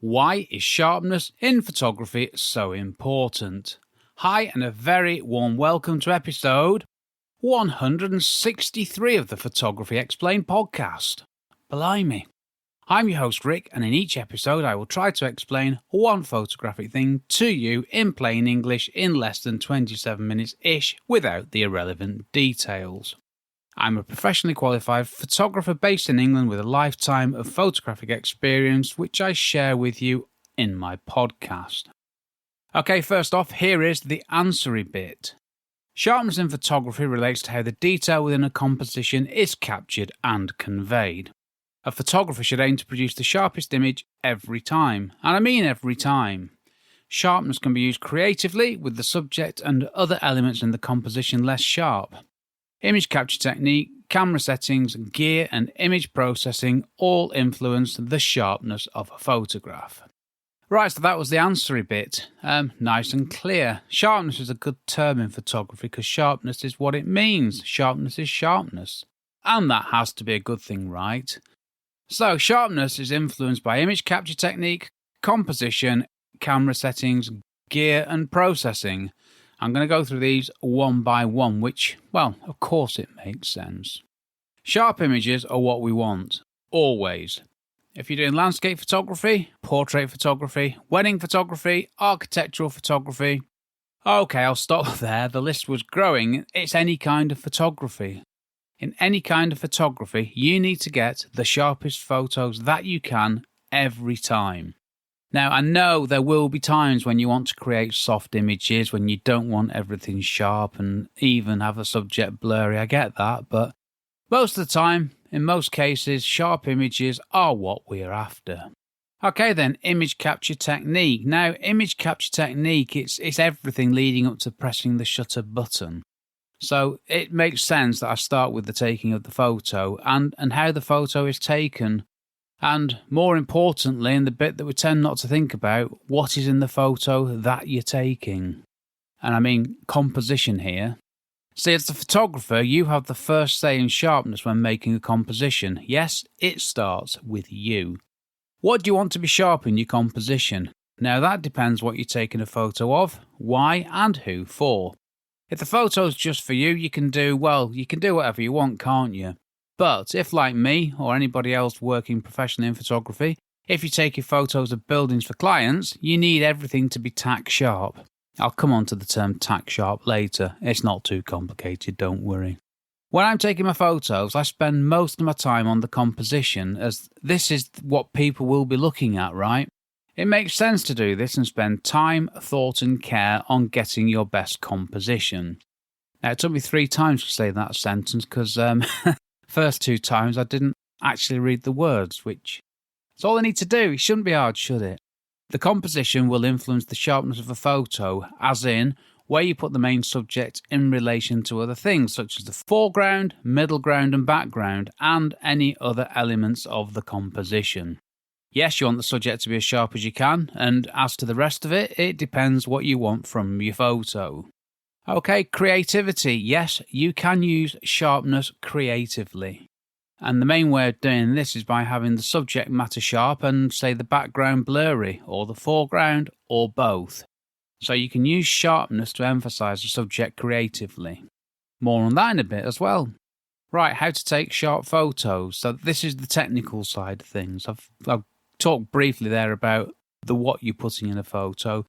Why is sharpness in photography so important? Hi, and a very warm welcome to episode 163 of the Photography Explained podcast. Blimey. I'm your host Rick, and in each episode I will try to explain one photographic thing to you in plain English in less than 27 minutes-ish without the irrelevant details. I'm a professionally qualified photographer based in England with a lifetime of photographic experience which I share with you in my podcast. Okay, first off, here is the answery bit. Sharpness in photography relates to how the detail within a composition is captured and conveyed. A photographer should aim to produce the sharpest image every time, and I mean every time. Sharpness can be used creatively with the subject and other elements in the composition less sharp. Image capture technique, camera settings, gear and image processing all influence the sharpness of a photograph. Right, so that was the answery bit. Nice and clear. Sharpness is a good term in photography because sharpness is what it means. Sharpness is sharpness. And that has to be a good thing, right? So, sharpness is influenced by image capture technique, composition, camera settings, gear and processing. I'm going to go through these one by one, which, well, of course it makes sense. Sharp images are what we want, always. If you're doing landscape photography, portrait photography, wedding photography, architectural photography, okay, I'll stop there. The list was growing. It's any kind of photography. In any kind of photography, you need to get the sharpest photos that you can every time. Now, I know there will be times when you want to create soft images, when you don't want everything sharp and even have a subject blurry. I get that, but most of the time, in most cases, sharp images are what we are after. Okay then, image capture technique. Now, image capture technique, it's everything leading up to pressing the shutter button. So it makes sense that I start with the taking of the photo and how the photo is taken. And more importantly, and the bit that we tend not to think about, what is in the photo that you're taking? And I mean composition here. See, as the photographer, you have the first say in sharpness when making a composition. Yes, it starts with you. What do you want to be sharp in your composition? Now that depends what you're taking a photo of, why and who for. If the photo's just for you, you can do whatever you want, can't you? But if, like me, or anybody else working professionally in photography, if you're taking photos of buildings for clients, you need everything to be tack sharp. I'll come on to the term tack sharp later. It's not too complicated, don't worry. When I'm taking my photos, I spend most of my time on the composition, as this is what people will be looking at, right? It makes sense to do this and spend time, thought and care on getting your best composition. Now, it took me 3 times to say that sentence because first 2 times I didn't actually read the words, which is all I need to do. It shouldn't be hard, should it? The composition will influence the sharpness of a photo, as in where you put the main subject in relation to other things, such as the foreground, middle ground and background, and any other elements of the composition. Yes, you want the subject to be as sharp as you can, and as to the rest of it, it depends what you want from your photo. Okay, creativity. Yes, you can use sharpness creatively. And the main way of doing this is by having the subject matter sharp and, say, the background blurry, or the foreground, or both. So you can use sharpness to emphasise the subject creatively. More on that in a bit as well. Right, how to take sharp photos. So this is the technical side of things. I've talked briefly there about the what you're putting in a photo.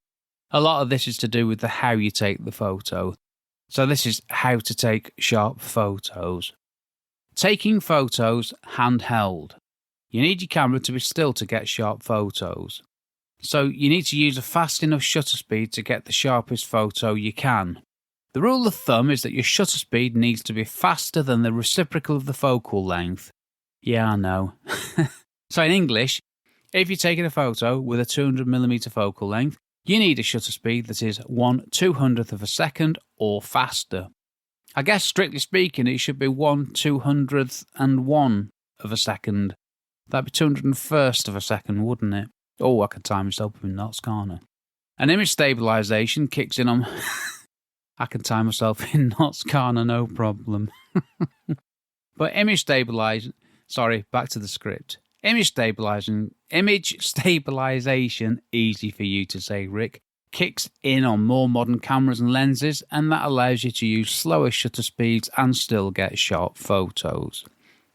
A lot of this is to do with the how you take the photo. So this is how to take sharp photos. Taking photos handheld. You need your camera to be still to get sharp photos. So you need to use a fast enough shutter speed to get the sharpest photo you can. The rule of thumb is that your shutter speed needs to be faster than the reciprocal of the focal length. Yeah, I know. So in English, if you're taking a photo with a 200mm focal length, you need a shutter speed that is 1/200th of a second or faster. I guess strictly speaking, it should be 1/201 of a second. That'd be 201st of a second, wouldn't it? Oh, I can time myself in knots, can't I? And image stabilisation kicks in on... I can time myself in knots, can't I? No problem. But image stabilisation... Sorry, back to the script. Image stabilization, easy for you to say, Rick, kicks in on more modern cameras and lenses, and that allows you to use slower shutter speeds and still get sharp photos.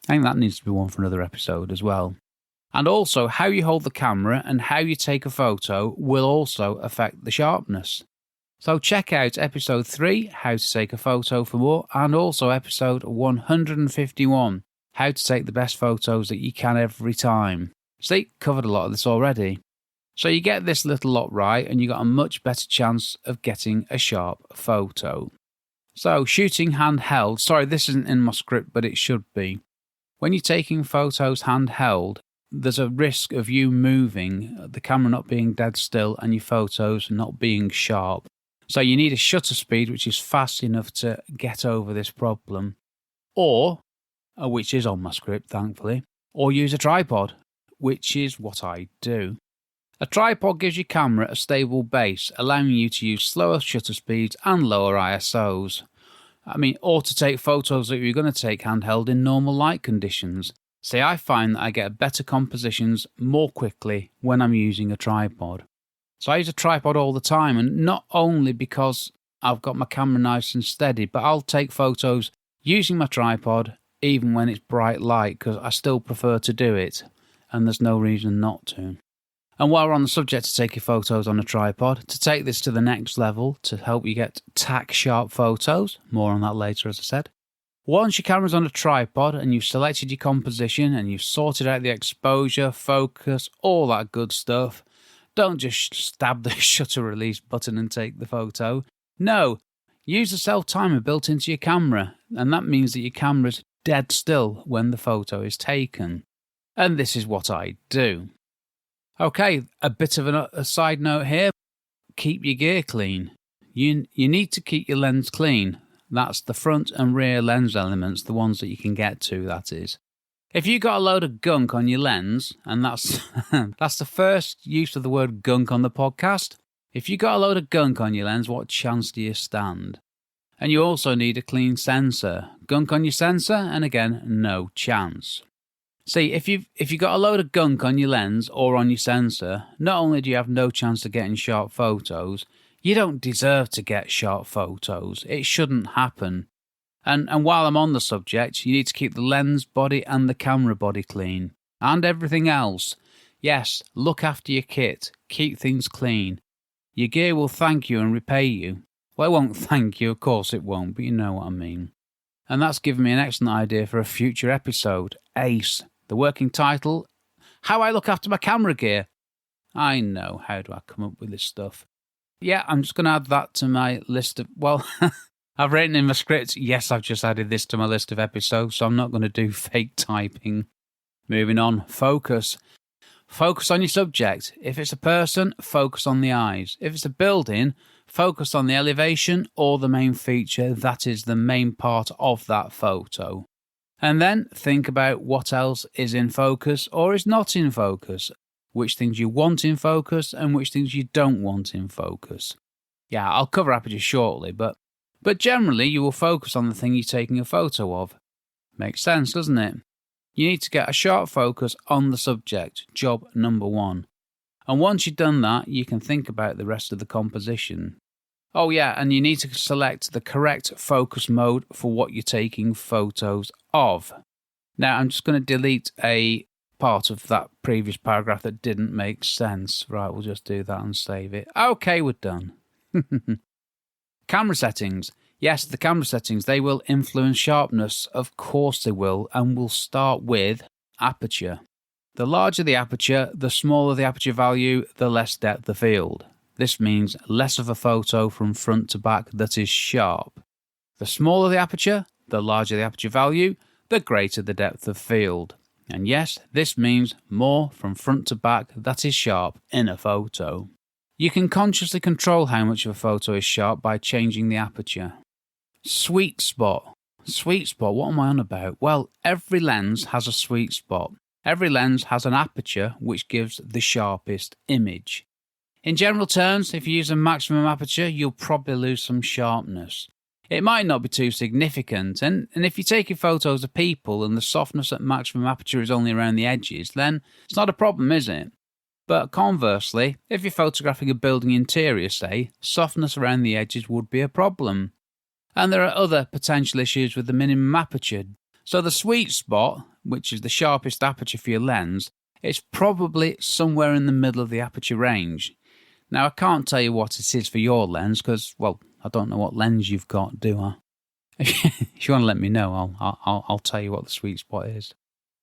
I think that needs to be one for another episode as well. And also, how you hold the camera and how you take a photo will also affect the sharpness. So check out episode 3, How to Take a Photo, for more, and also episode 151, How to Take the Best Photos That You Can Every Time. See, covered a lot of this already. So you get this little lot right and you got a much better chance of getting a sharp photo. So shooting handheld, sorry this isn't in my script but it should be. When you're taking photos handheld, there's a risk of you moving, the camera not being dead still and your photos not being sharp. So you need a shutter speed which is fast enough to get over this problem. Or, which is on my script thankfully, or use a tripod, which is what I do. A tripod gives your camera a stable base, allowing you to use slower shutter speeds and lower ISOs. Or to take photos that you're going to take handheld in normal light conditions. See, I find that I get better compositions more quickly when I'm using a tripod. So I use a tripod all the time, and not only because I've got my camera nice and steady, but I'll take photos using my tripod even when it's bright light because I still prefer to do it, and there's no reason not to. And while we're on the subject of taking photos on a tripod, to take this to the next level to help you get tack sharp photos, more on that later as I said, once your camera's on a tripod and you've selected your composition and you've sorted out the exposure, focus, all that good stuff, don't just stab the shutter release button and take the photo. No, use the self-timer built into your camera, and that means that your camera's dead still when the photo is taken. And this is what I do. Okay, a bit of a side note here. Keep your gear clean. You need to keep your lens clean. That's the front and rear lens elements, the ones that you can get to, that is. If you got a load of gunk on your lens, and that's the first use of the word gunk on the podcast. If you got a load of gunk on your lens, what chance do you stand? And you also need a clean sensor. Gunk on your sensor, and again, no chance. See, if you got a load of gunk on your lens or on your sensor, not only do you have no chance of getting sharp photos, you don't deserve to get sharp photos. It shouldn't happen. And while I'm on the subject, you need to keep the lens body and the camera body clean. And everything else. Yes, look after your kit. Keep things clean. Your gear will thank you and repay you. Well, it won't thank you, of course it won't, but you know what I mean. And that's given me an excellent idea for a future episode. ACE. The working title, How I Look After My Camera Gear. I know, how do I come up with this stuff? Yeah, I'm just going to add that to my list of, I've written in my script, yes, I've just added this to my list of episodes, so I'm not going to do fake typing. Moving on, focus. Focus on your subject. If it's a person, focus on the eyes. If it's a building, focus on the elevation or the main feature that is the main part of that photo. And then think about what else is in focus or is not in focus, which things you want in focus and which things you don't want in focus. Yeah, I'll cover aperture shortly, but generally you will focus on the thing you're taking a photo of. Makes sense, doesn't it? You need to get a sharp focus on the subject, job number 1. And once you've done that, you can think about the rest of the composition. Oh yeah, and you need to select the correct focus mode for what you're taking photos of. Now, I'm just going to delete a part of that previous paragraph that didn't make sense. Right, we'll just do that and save it. Okay, we're done. Camera settings. Yes, the camera settings, they will influence sharpness. Of course they will, and we'll start with aperture. The larger the aperture, the smaller the aperture value, the less depth of field. This means less of a photo from front to back that is sharp. The smaller the aperture, the larger the aperture value, the greater the depth of field. And yes, this means more from front to back that is sharp in a photo. You can consciously control how much of a photo is sharp by changing the aperture. Sweet spot. Sweet spot, what am I on about? Well, every lens has a sweet spot. Every lens has an aperture which gives the sharpest image. In general terms, if you use a maximum aperture, you'll probably lose some sharpness. It might not be too significant, and if you're taking photos of people and the softness at maximum aperture is only around the edges, then it's not a problem, is it? But conversely, if you're photographing a building interior, say, softness around the edges would be a problem. And there are other potential issues with the minimum aperture. So the sweet spot, which is the sharpest aperture for your lens, is probably somewhere in the middle of the aperture range. Now, I can't tell you what it is for your lens because, well, I don't know what lens you've got, do I? If you want to let me know, I'll tell you what the sweet spot is.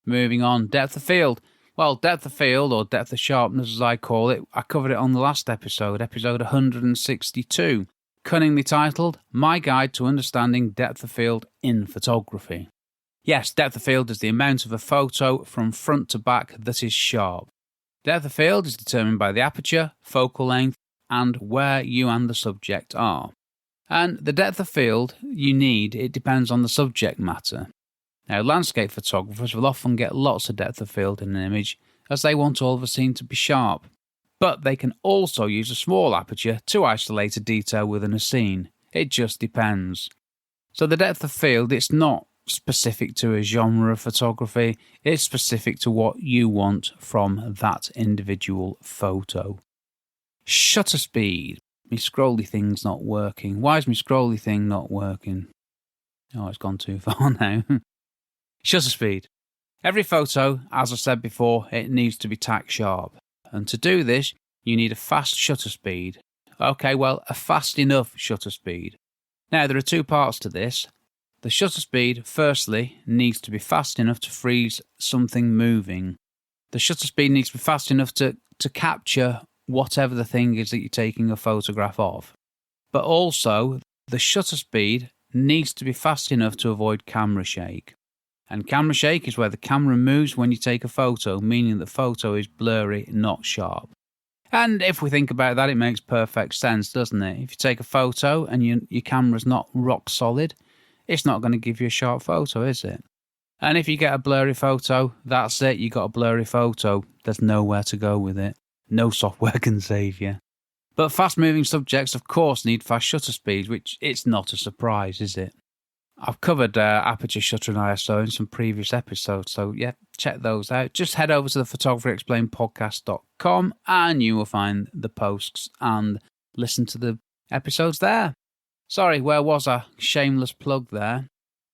Moving on, depth of field. Well, depth of field, or depth of sharpness as I call it, I covered it on the last episode 162, cunningly titled, My Guide to Understanding Depth of Field in Photography. Yes, depth of field is the amount of a photo from front to back that is sharp. Depth of field is determined by the aperture, focal length, and where you and the subject are. And the depth of field you need, it depends on the subject matter. Now, landscape photographers will often get lots of depth of field in an image as they want all of a scene to be sharp. But they can also use a small aperture to isolate a detail within a scene. It just depends. So the depth of field, it's not specific to a genre of photography, it's specific to what you want from that individual photo. Shutter speed. My scrolly thing's not working. Why is my scrolly thing not working? Oh, it's gone too far now. Shutter speed. Every photo, as I said before, it needs to be tack sharp. And to do this, you need a fast shutter speed. Okay, well, a fast enough shutter speed. Now, there are two parts to this. The shutter speed, firstly, needs to be fast enough to freeze something moving. The shutter speed needs to be fast enough to capture whatever the thing is that you're taking a photograph of. But also, the shutter speed needs to be fast enough to avoid camera shake. And camera shake is where the camera moves when you take a photo, meaning the photo is blurry, not sharp. And if we think about that, it makes perfect sense, doesn't it? If you take a photo and your camera's not rock solid, it's not going to give you a sharp photo, is it? And if you get a blurry photo, that's it, you got a blurry photo. There's nowhere to go with it. No software can save you. But fast-moving subjects, of course, need fast shutter speeds, which it's not a surprise, is it? I've covered aperture, shutter and ISO in some previous episodes, so yeah, check those out. Just head over to the photographyexplainedpodcast.com and you will find the posts and listen to the episodes there. Sorry, where was I? Shameless plug there.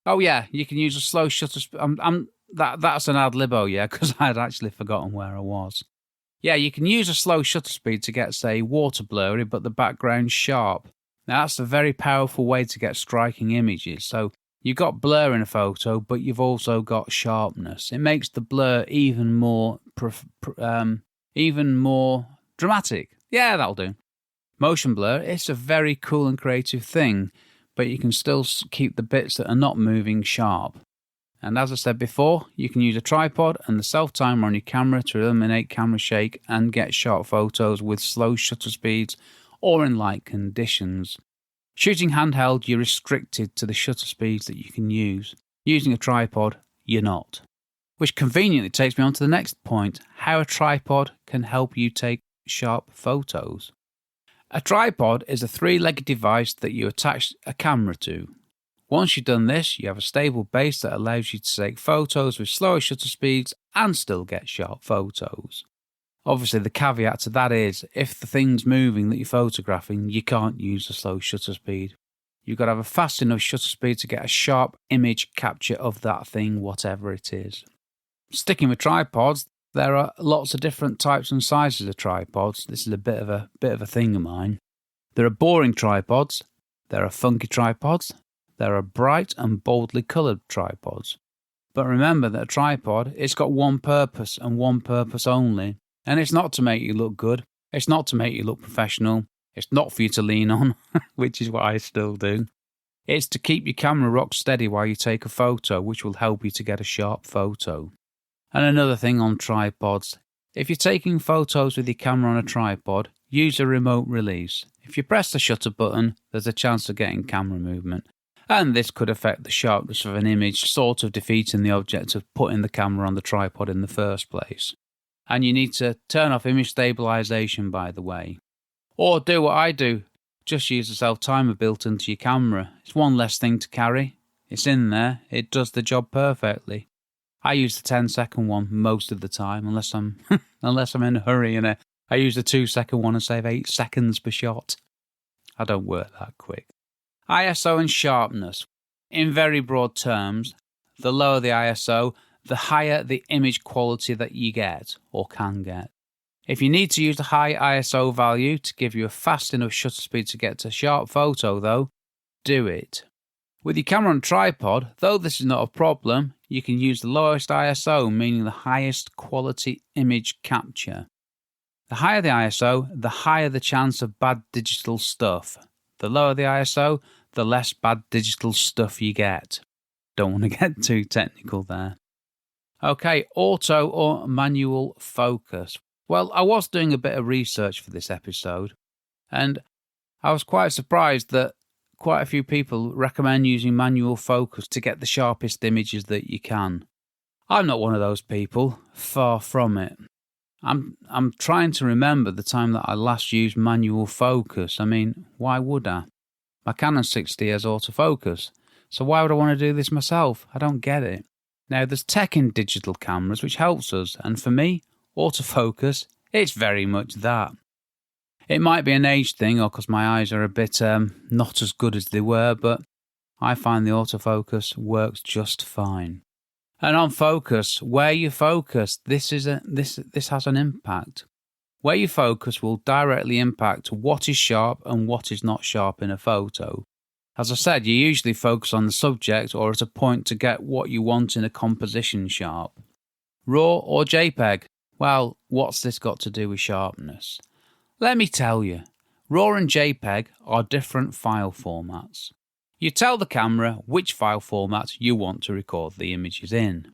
Oh yeah, you can use a slow shutter speed. That's an ad-libo, yeah, because I had actually forgotten where I was. Yeah, you can use a slow shutter speed to get, say, water blurry, but the background sharp. Now, that's a very powerful way to get striking images. So you've got blur in a photo, but you've also got sharpness. It makes the blur even more dramatic. Yeah, that'll do. Motion blur, it's a very cool and creative thing, but you can still keep the bits that are not moving sharp. And as I said before, you can use a tripod and the self-timer on your camera to eliminate camera shake and get sharp photos with slow shutter speeds or in light conditions. Shooting handheld, you're restricted to the shutter speeds that you can use. Using a tripod, you're not. Which conveniently takes me on to the next point, how a tripod can help you take sharp photos. A tripod is a three-legged device that you attach a camera to. Once you've done this, you have a stable base that allows you to take photos with slower shutter speeds and still get sharp photos. Obviously, the caveat to that is, if the thing's moving that you're photographing, you can't use a slow shutter speed. You've got to have a fast enough shutter speed to get a sharp image capture of that thing, whatever it is. Sticking with tripods, there are lots of different types and sizes of tripods. This is a bit of a thing of mine. There are boring tripods, there are funky tripods, there are bright and boldly coloured tripods. But remember that a tripod, it's got one purpose and one purpose only. And it's not to make you look good. It's not to make you look professional. It's not for you to lean on, which is what I still do. It's to keep your camera rock steady while you take a photo, which will help you to get a sharp photo. And another thing on tripods, if you're taking photos with your camera on a tripod, use a remote release. If you press the shutter button, there's a chance of getting camera movement. And this could affect the sharpness of an image, sort of defeating the object of putting the camera on the tripod in the first place. And you need to turn off image stabilization, by the way. Or do what I do. Just use the self-timer built into your camera. It's one less thing to carry. It's in there. It does the job perfectly. I use the 10-second one most of the time, unless I'm in a hurry, and I use the 2-second one and save 8 seconds per shot. I don't work that quick. ISO and sharpness. In very broad terms, the lower the ISO, the higher the image quality that you get or can get. If you need to use a high ISO value to give you a fast enough shutter speed to get a sharp photo though, do it. With your camera on a tripod, though this is not a problem, you can use the lowest ISO, meaning the highest quality image capture. The higher the ISO, the higher the chance of bad digital stuff. The lower the ISO, the less bad digital stuff you get. Don't want to get too technical there. Okay, auto or manual focus. Well, I was doing a bit of research for this episode, and I was quite surprised that quite a few people recommend using manual focus to get the sharpest images that you can. I'm not one of those people, far from it. I'm trying to remember the time that I last used manual focus. I mean, why would I? My Canon 60 has autofocus, so why would I want to do this myself? I don't get it. Now, there's tech in digital cameras which helps us, and for me, autofocus, it's very much that. It might be an age thing or because my eyes are a bit not as good as they were, but I find the autofocus works just fine. And on focus, where you focus, this has an impact. Where you focus will directly impact what is sharp and what is not sharp in a photo. As I said, you usually focus on the subject or at a point to get what you want in a composition sharp. RAW or JPEG? Well, what's this got to do with sharpness? Let me tell you, RAW and JPEG are different file formats. You tell the camera which file format you want to record the images in.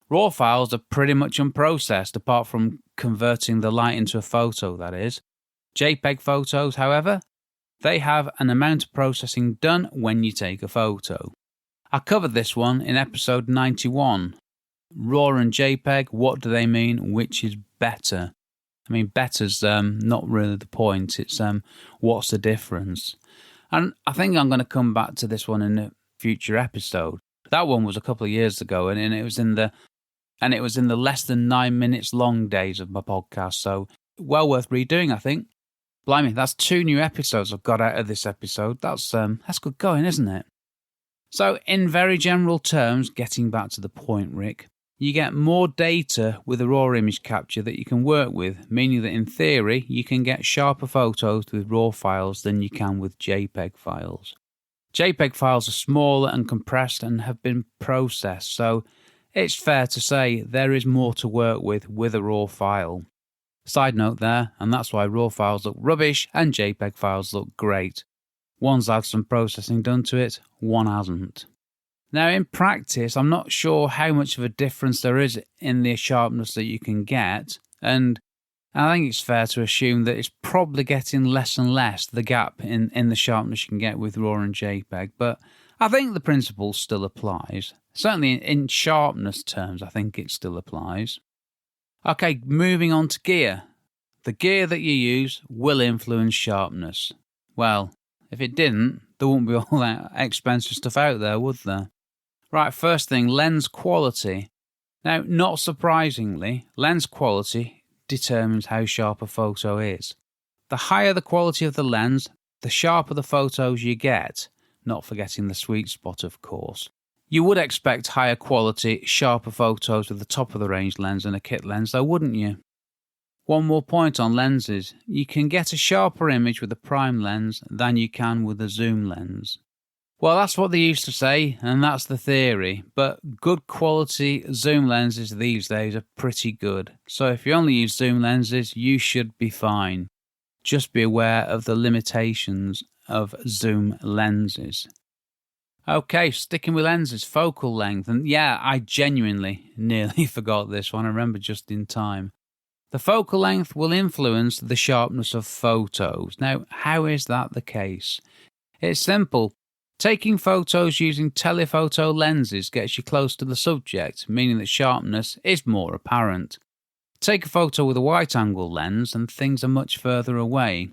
RAW files are pretty much unprocessed apart from converting the light into a photo, that is. JPEG photos, however, they have an amount of processing done when you take a photo. I covered this one in episode 91. RAW and JPEG, what do they mean? Which is better? I mean, better's not really the point. It's what's the difference? And I think I'm going to come back to this one in a future episode. That one was a couple of years ago, and it was in the less than 9 minutes long days of my podcast. So well worth redoing, I think. Blimey, that's 2 new episodes I've got out of this episode. That's good going, isn't it? So in very general terms, getting back to the point, Rick, you get more data with a RAW image capture that you can work with, meaning that in theory, you can get sharper photos with RAW files than you can with JPEG files. JPEG files are smaller and compressed and have been processed, so it's fair to say there is more to work with a RAW file. Side note there, and that's why RAW files look rubbish and JPEG files look great. One's had some processing done to it, one hasn't. Now, in practice, I'm not sure how much of a difference there is in the sharpness that you can get, and I think it's fair to assume that it's probably getting less and less, the gap in the sharpness you can get with RAW and JPEG, but I think the principle still applies. Certainly in sharpness terms, I think it still applies. Okay, moving on to gear. The gear that you use will influence sharpness. Well, if it didn't, there wouldn't be all that expensive stuff out there, would there? Right, first thing, lens quality. Now, not surprisingly, lens quality determines how sharp a photo is. The higher the quality of the lens, the sharper the photos you get, not forgetting the sweet spot, of course. You would expect higher quality, sharper photos with the top of the range lens and a kit lens, though, wouldn't you? One more point on lenses. You can get a sharper image with a prime lens than you can with a zoom lens. Well, that's what they used to say, and that's the theory, but good quality zoom lenses these days are pretty good. So if you only use zoom lenses, you should be fine. Just be aware of the limitations of zoom lenses. Okay, sticking with lenses, focal length, and yeah, I genuinely nearly forgot this one, I remember just in time. The focal length will influence the sharpness of photos. Now, how is that the case? It's simple. Taking photos using telephoto lenses gets you close to the subject, meaning that sharpness is more apparent. Take a photo with a wide-angle lens and things are much further away.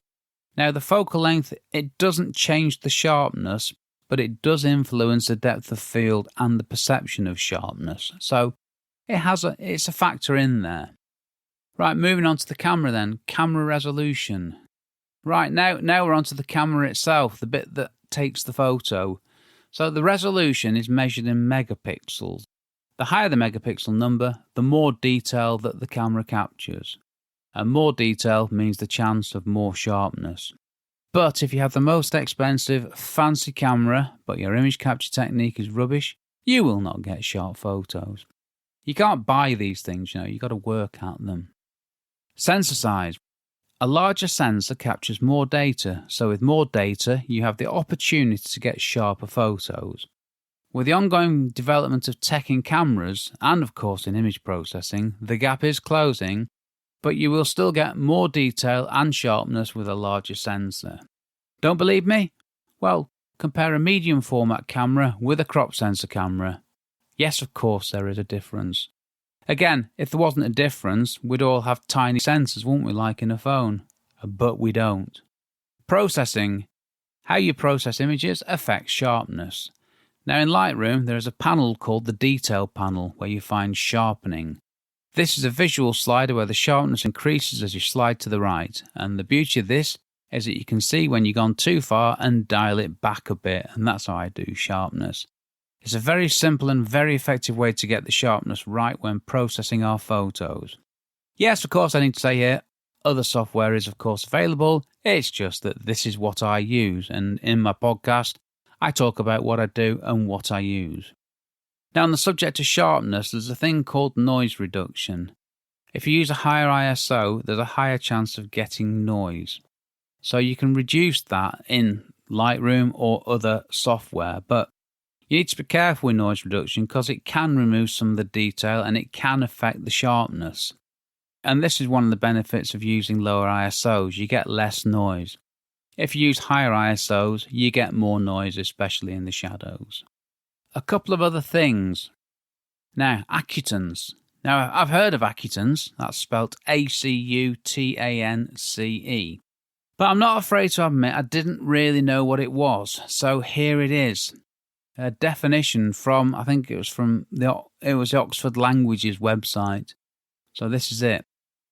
Now, the focal length, it doesn't change the sharpness, but it does influence the depth of field and the perception of sharpness. So it's a factor in there. Right, moving on to the camera then. Camera resolution. Right, now we're on to the camera itself, the bit that takes the photo. So the resolution is measured in megapixels. The higher the megapixel number, the more detail that the camera captures. And more detail means the chance of more sharpness. But if you have the most expensive, fancy camera, but your image capture technique is rubbish, you will not get sharp photos. You can't buy these things, you've got to work at them. Sensor size. A larger sensor captures more data, so with more data, you have the opportunity to get sharper photos. With the ongoing development of tech in cameras, and of course in image processing, the gap is closing, but you will still get more detail and sharpness with a larger sensor. Don't believe me? Well, compare a medium format camera with a crop sensor camera. Yes, of course there is a difference. Again, if there wasn't a difference, we'd all have tiny sensors, wouldn't we, like in a phone? But we don't. Processing. How you process images affects sharpness. Now in Lightroom, there is a panel called the Detail panel where you find sharpening. This is a visual slider where the sharpness increases as you slide to the right, and the beauty of this is that you can see when you've gone too far and dial it back a bit, and that's how I do sharpness. It's a very simple and very effective way to get the sharpness right when processing our photos. Yes, of course, I need to say here, other software is of course available. It's just that this is what I use, and in my podcast, I talk about what I do and what I use. Now, on the subject of sharpness, there's a thing called noise reduction. If you use a higher ISO, there's a higher chance of getting noise. So you can reduce that in Lightroom or other software, but you need to be careful with noise reduction because it can remove some of the detail and it can affect the sharpness. And this is one of the benefits of using lower ISOs. You get less noise. If you use higher ISOs, you get more noise, especially in the shadows. A couple of other things. Now, acutance. Now, I've heard of acutance. That's spelt A-C-U-T-A-N-C-E. But I'm not afraid to admit I didn't really know what it was. So here it is. A definition from, I think it was the Oxford Languages website. So this is it.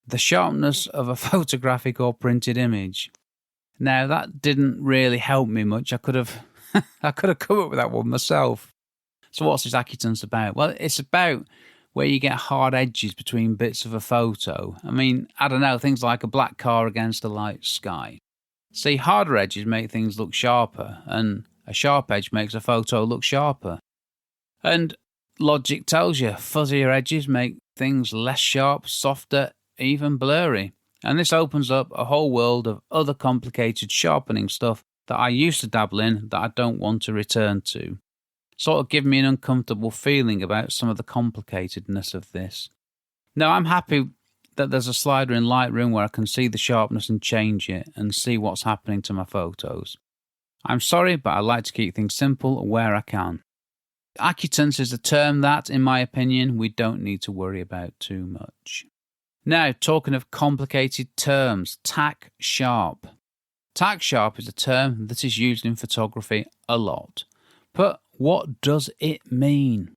The sharpness of a photographic or printed image. Now, that didn't really help me much. I could have come up with that one myself. So what's this acutance about? Well, it's about where you get hard edges between bits of a photo. I mean, I don't know, things like a black car against a light sky. See, harder edges make things look sharper, and a sharp edge makes a photo look sharper. And logic tells you fuzzier edges make things less sharp, softer, even blurry. And this opens up a whole world of other complicated sharpening stuff that I used to dabble in that I don't want to return to. Sort of give me an uncomfortable feeling about some of the complicatedness of this. Now, I'm happy that there's a slider in Lightroom where I can see the sharpness and change it and see what's happening to my photos. I'm sorry, but I like to keep things simple where I can. Acutance is a term that, in my opinion, we don't need to worry about too much. Now, talking of complicated terms, tack sharp. Tack sharp is a term that is used in photography a lot. But what does it mean?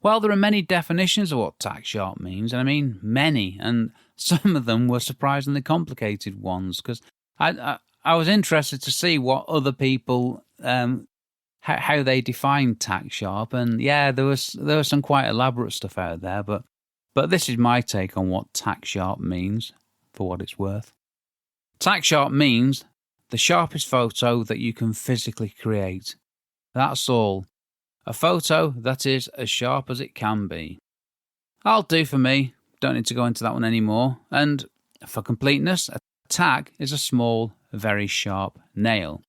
Well, there are many definitions of what tack sharp means, and I mean many, and some of them were surprisingly complicated ones, because I was interested to see what other people, how they define tack sharp, and yeah, there was some quite elaborate stuff out there, but this is my take on what tack sharp means, for what it's worth. Tack sharp means the sharpest photo that you can physically create. That's all. A photo that is as sharp as it can be. That'll do for me. Don't need to go into that one anymore. And for completeness, a tack is a small, very sharp nail.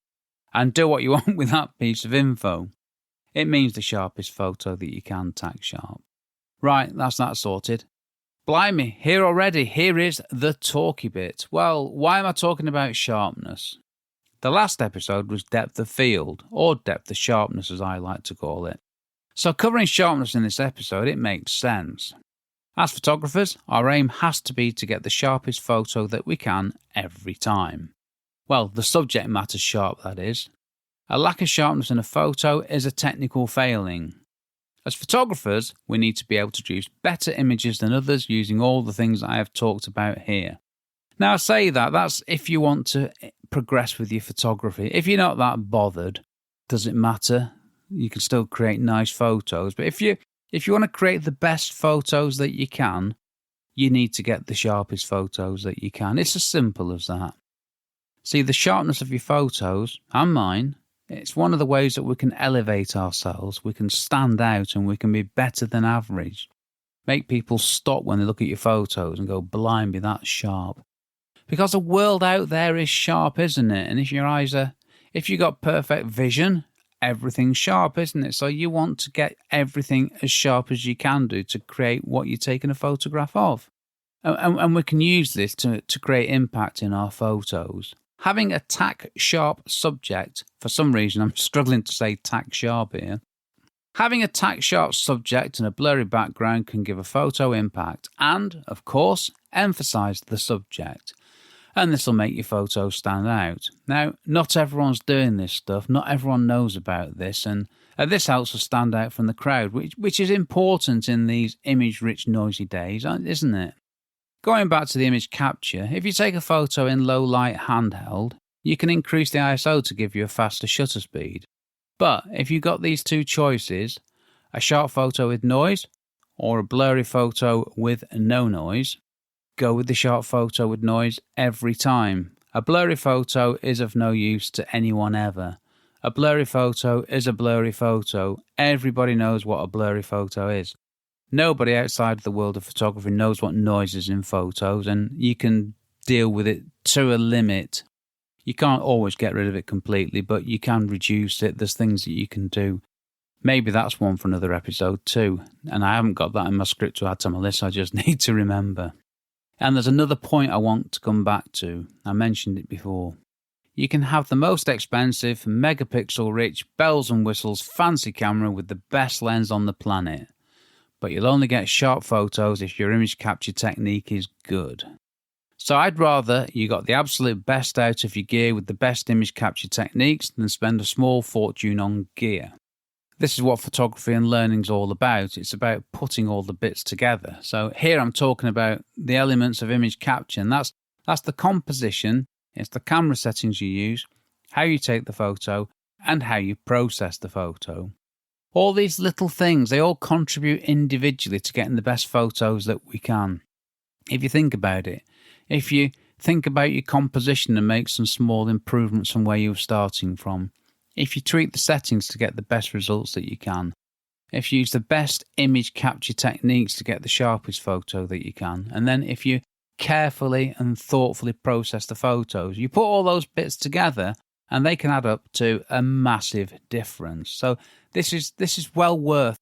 And do what you want with that piece of info. It means the sharpest photo that you can tack sharp. Right, that's that sorted. Blimey, here already. Here is the talky bit. Well, why am I talking about sharpness? The last episode was depth of field, or depth of sharpness as I like to call it. So covering sharpness in this episode, it makes sense. As photographers, our aim has to be to get the sharpest photo that we can every time. Well, the subject matter sharp, that is. A lack of sharpness in a photo is a technical failing. As photographers, we need to be able to produce better images than others using all the things I have talked about here. Now, I say that's if you want to progress with your photography. If you're not that bothered, does it matter? You can still create nice photos. But if you want to create the best photos that you can, you need to get the sharpest photos that you can. It's as simple as that. See, the sharpness of your photos, and mine, it's one of the ways that we can elevate ourselves. We can stand out and we can be better than average. Make people stop when they look at your photos and go, blimey, that's sharp. Because the world out there is sharp, isn't it? And if you got perfect vision, everything's sharp, isn't it? So you want to get everything as sharp as you can do to create what you're taking a photograph of. And we can use this to create impact in our photos. Having a tack sharp subject, for some reason I'm struggling to say tack sharp here. Having a tack sharp subject and a blurry background can give a photo impact and, of course, emphasise the subject. And this will make your photo stand out. Now, not everyone's doing this stuff, not everyone knows about this, and this helps us stand out from the crowd, which is important in these image-rich, noisy days, isn't it? Going back to the image capture, if you take a photo in low light handheld, you can increase the ISO to give you a faster shutter speed. But if you've got these two choices, a sharp photo with noise or a blurry photo with no noise, go with the sharp photo with noise every time. A blurry photo is of no use to anyone ever. A blurry photo is a blurry photo. Everybody knows what a blurry photo is. Nobody outside of the world of photography knows what noise is in photos, and you can deal with it to a limit. You can't always get rid of it completely, but you can reduce it. There's things that you can do. Maybe that's one for another episode too. And I haven't got that in my script to add to my list. I just need to remember. And there's another point I want to come back to. I mentioned it before. You can have the most expensive, megapixel-rich, bells and whistles, fancy camera with the best lens on the planet. But you'll only get sharp photos if your image capture technique is good. So I'd rather you got the absolute best out of your gear with the best image capture techniques than spend a small fortune on gear. This is what photography and learning is all about. It's about putting all the bits together. So here I'm talking about the elements of image capture, and that's the composition, it's the camera settings you use, how you take the photo, and how you process the photo. All these little things, they all contribute individually to getting the best photos that we can. If you think about it, if you think about your composition and make some small improvements from where you were starting from, if you tweak the settings to get the best results that you can, if you use the best image capture techniques to get the sharpest photo that you can, and then if you carefully and thoughtfully process the photos, you put all those bits together and they can add up to a massive difference. So this is well worth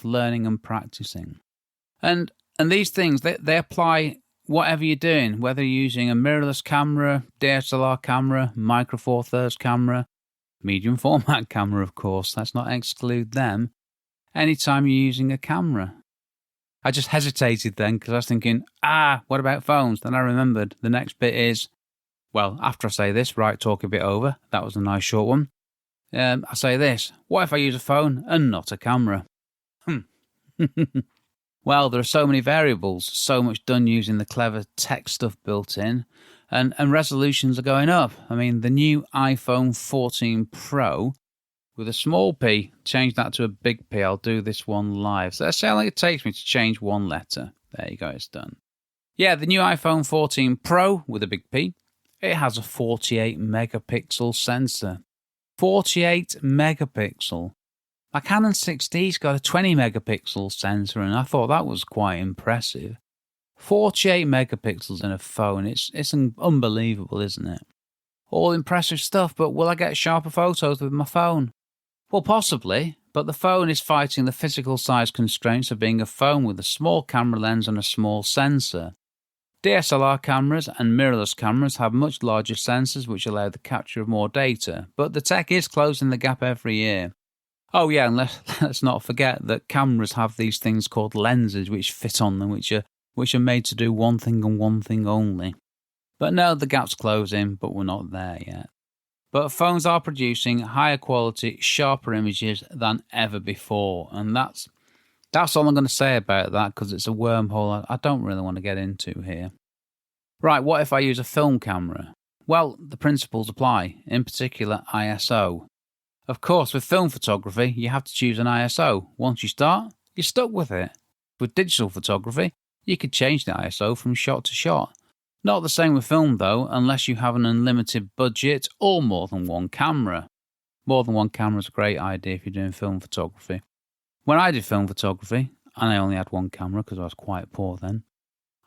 learning and practicing. And these things, they apply whatever you're doing, whether you're using a mirrorless camera, DSLR camera, Micro Four Thirds camera, medium format camera, of course, let's not exclude them, anytime you're using a camera. I just hesitated then because I was thinking, what about phones? Then I remembered the next bit is, well, after I say this, right, talk a bit over, that was a nice short one. I say this, what if I use a phone and not a camera? Well, there are so many variables, so much done using the clever tech stuff built in, and resolutions are going up. I mean, the new iPhone 14 Pro with a small p, change that to a big P. I'll do this one live. So let's see how long it takes me to change one letter. There you go, it's done. Yeah, the new iPhone 14 Pro with a big P, it has a 48 megapixel sensor. 48 megapixel. My Canon 6D's got a 20 megapixel sensor, and I thought that was quite impressive. 48 megapixels in a phone, it's unbelievable, isn't it? All impressive stuff, but will I get sharper photos with my phone? Well, possibly, but the phone is fighting the physical size constraints of being a phone with a small camera lens and a small sensor. DSLR cameras and mirrorless cameras have much larger sensors which allow the capture of more data, but the tech is closing the gap every year. Oh yeah, and let's not forget that cameras have these things called lenses which fit on them, which are made to do one thing and one thing only. But no, the gap's closing, but we're not there yet. But phones are producing higher quality, sharper images than ever before. And that's all I'm going to say about that, because it's a wormhole I don't really want to get into here. Right, what if I use a film camera? Well, the principles apply, in particular ISO. Of course, with film photography, you have to choose an ISO. Once you start, you're stuck with it. With digital photography, you could change the ISO from shot to shot. Not the same with film though, unless you have an unlimited budget or more than one camera. More than one camera is a great idea if you're doing film photography. When I did film photography, and I only had one camera because I was quite poor then,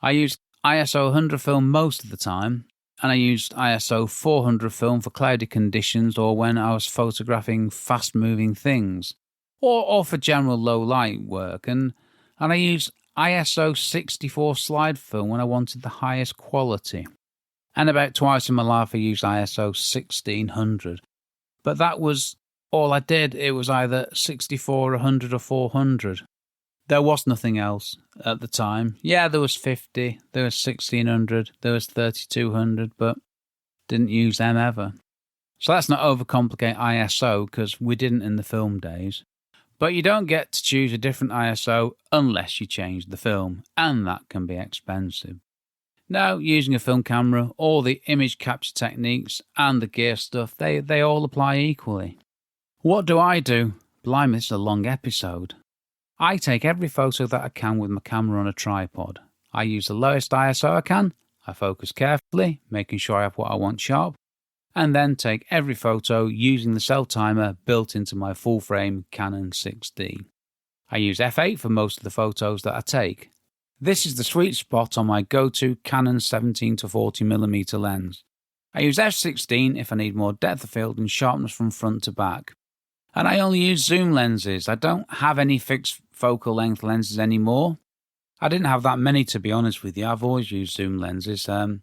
I used ISO 100 film most of the time, and I used ISO 400 film for cloudy conditions or when I was photographing fast-moving things, or for general low-light work, and I used ISO 64 slide film when I wanted the highest quality. And about twice in my life I used ISO 1600, but that was all I did. It was either 64, 100 or 400. There was nothing else at the time. Yeah, there was 50, there was 1600, there was 3200, but didn't use them ever. So let's not overcomplicate ISO, because we didn't in the film days. But you don't get to choose a different ISO unless you change the film, and that can be expensive. Now, using a film camera, all the image capture techniques and the gear stuff, they all apply equally. What do I do? Blimey, this is a long episode. I take every photo that I can with my camera on a tripod. I use the lowest ISO I can, I focus carefully, making sure I have what I want sharp, and then take every photo using the self-timer built into my full-frame Canon 6D. I use f8 for most of the photos that I take. This is the sweet spot on my go-to Canon 17 to 40mm lens. I use f16 if I need more depth of field and sharpness from front to back. And I only use zoom lenses. I don't have any fixed focal length lenses anymore. I didn't have that many, to be honest with you. I've always used zoom lenses. I've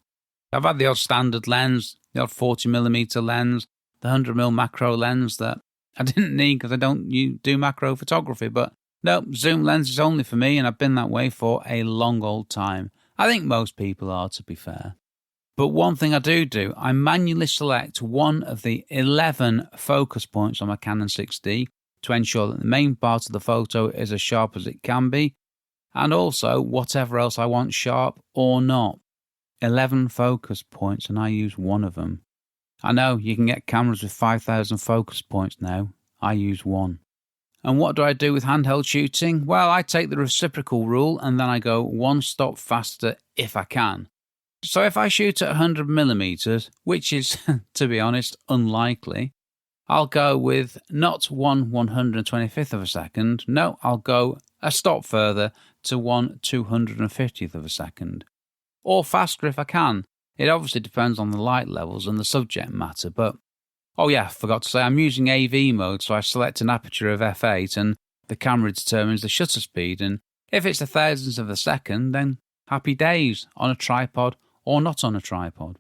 had the odd standard lens, the odd 40mm lens, the 100mm macro lens that I didn't need because I don't do macro photography. But no, zoom lens is only for me, and I've been that way for a long old time. I think most people are, to be fair. But one thing I do, I manually select one of the 11 focus points on my Canon 6D to ensure that the main part of the photo is as sharp as it can be, and also whatever else I want sharp or not. 11 focus points, and I use one of them. I know you can get cameras with 5,000 focus points now. I use one. And what do I do with handheld shooting? Well, I take the reciprocal rule and then I go one stop faster if I can. So if I shoot at 100mm, which is, to be honest, unlikely, I'll go with not 1/125th of a second. No, I'll go a stop further to 1/250th of a second. Or faster if I can. It obviously depends on the light levels and the subject matter, but oh yeah, forgot to say I'm using AV mode, so I select an aperture of f8 and the camera determines the shutter speed, and if it's a thousandth of a second, then happy days, on a tripod or not on a tripod.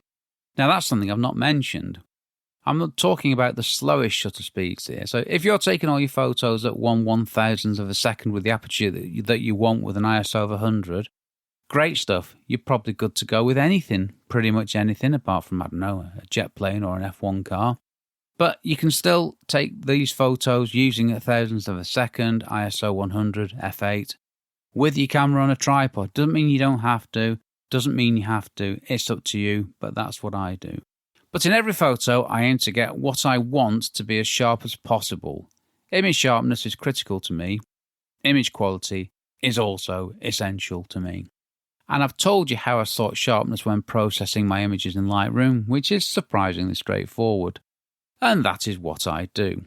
Now that's something I've not mentioned. I'm not talking about the slowest shutter speeds here. So if you're taking all your photos at 1/1000th of a second with the aperture that you want with an ISO of 100, great stuff. You're probably good to go with anything, pretty much anything apart from, I don't know, a jet plane or an F1 car. But you can still take these photos using a thousandth of a second, ISO 100, f8, with your camera on a tripod. Doesn't mean you don't have to. Doesn't mean you have to. It's up to you, but that's what I do. But in every photo, I aim to get what I want to be as sharp as possible. Image sharpness is critical to me. Image quality is also essential to me. And I've told you how I sort sharpness when processing my images in Lightroom, which is surprisingly straightforward. And that is what I do.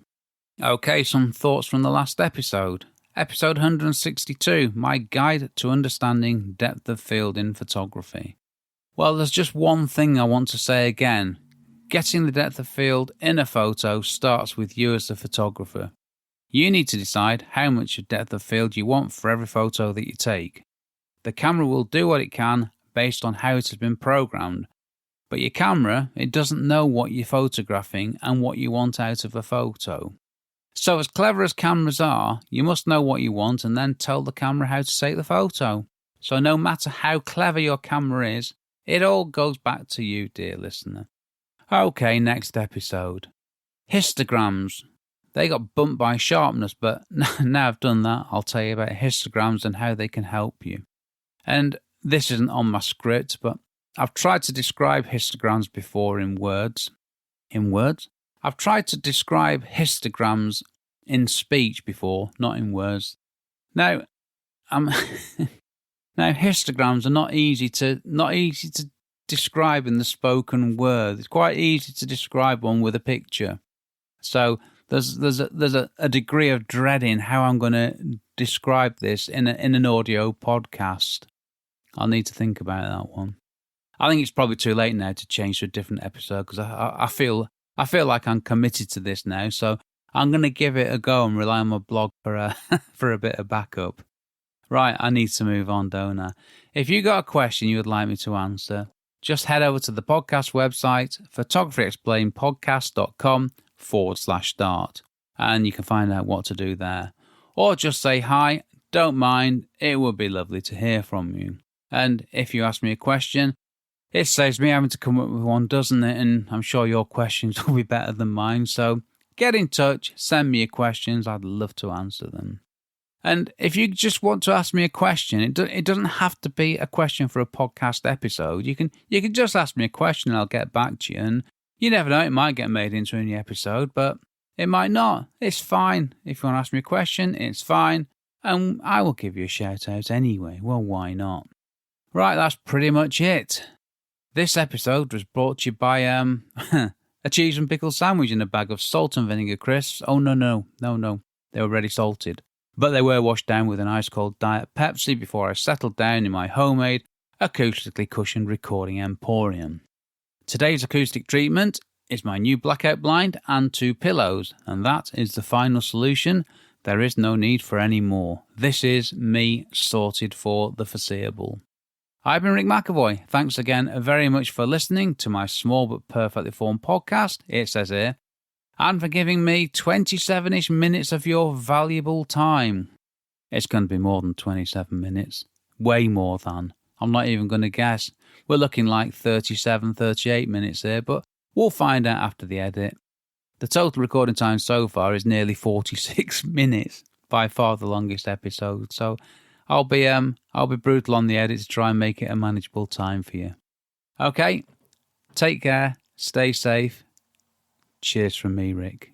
Okay, some thoughts from the last episode. Episode 162, my guide to understanding depth of field in photography. Well, there's just one thing I want to say again. Getting the depth of field in a photo starts with you as the photographer. You need to decide how much of depth of field you want for every photo that you take. The camera will do what it can based on how it has been programmed. But your camera, it doesn't know what you're photographing and what you want out of a photo. So as clever as cameras are, you must know what you want and then tell the camera how to take the photo. So no matter how clever your camera is, It all goes back to you, dear listener. Okay, next episode. Histograms. They got bumped by Sharpness, but now I've done that, I'll tell you about histograms and how they can help you. And this isn't on my script, but I've tried to describe histograms before in words. In words? I've tried to describe histograms in speech before, not in words. Now, now histograms are not easy to describe in the spoken word. It's quite easy to describe one with a picture. So there's a degree of dread in how I'm going to describe this in an audio podcast. I'll need to think about that one. I think it's probably too late now to change to a different episode because I feel like I'm committed to this now. So I'm going to give it a go and rely on my blog for a bit of backup. Right, I need to move on, don't I? If you got a question you would like me to answer, just head over to the podcast website, photographyexplainedpodcast.com/start, and you can find out what to do there. Or just say hi, don't mind, it would be lovely to hear from you. And if you ask me a question, it saves me having to come up with one, doesn't it? And I'm sure your questions will be better than mine. So get in touch, send me your questions, I'd love to answer them. And if you just want to ask me a question, it doesn't have to be a question for a podcast episode. You can just ask me a question and I'll get back to you. And you never know, it might get made into any episode, but it might not. It's fine. If you want to ask me a question, it's fine. And I will give you a shout out anyway. Well, why not? Right, that's pretty much it. This episode was brought to you by a cheese and pickle sandwich and a bag of salt and vinegar crisps. Oh, no. They were already salted. But they were washed down with an ice-cold Diet Pepsi before I settled down in my homemade, acoustically cushioned recording emporium. Today's acoustic treatment is my new blackout blind and 2 pillows, and that is the final solution. There is no need for any more. This is me sorted for the foreseeable. I've been Rick McAvoy. Thanks again very much for listening to my small but perfectly formed podcast, it says here, and for giving me 27-ish minutes of your valuable time. It's going to be more than 27 minutes. Way more than. I'm not even going to guess. We're looking like 37, 38 minutes here, but we'll find out after the edit. The total recording time so far is nearly 46 minutes, by far the longest episode, so I'll be brutal on the edit to try and make it a manageable time for you. Okay, take care, stay safe. Cheers from me, Rick.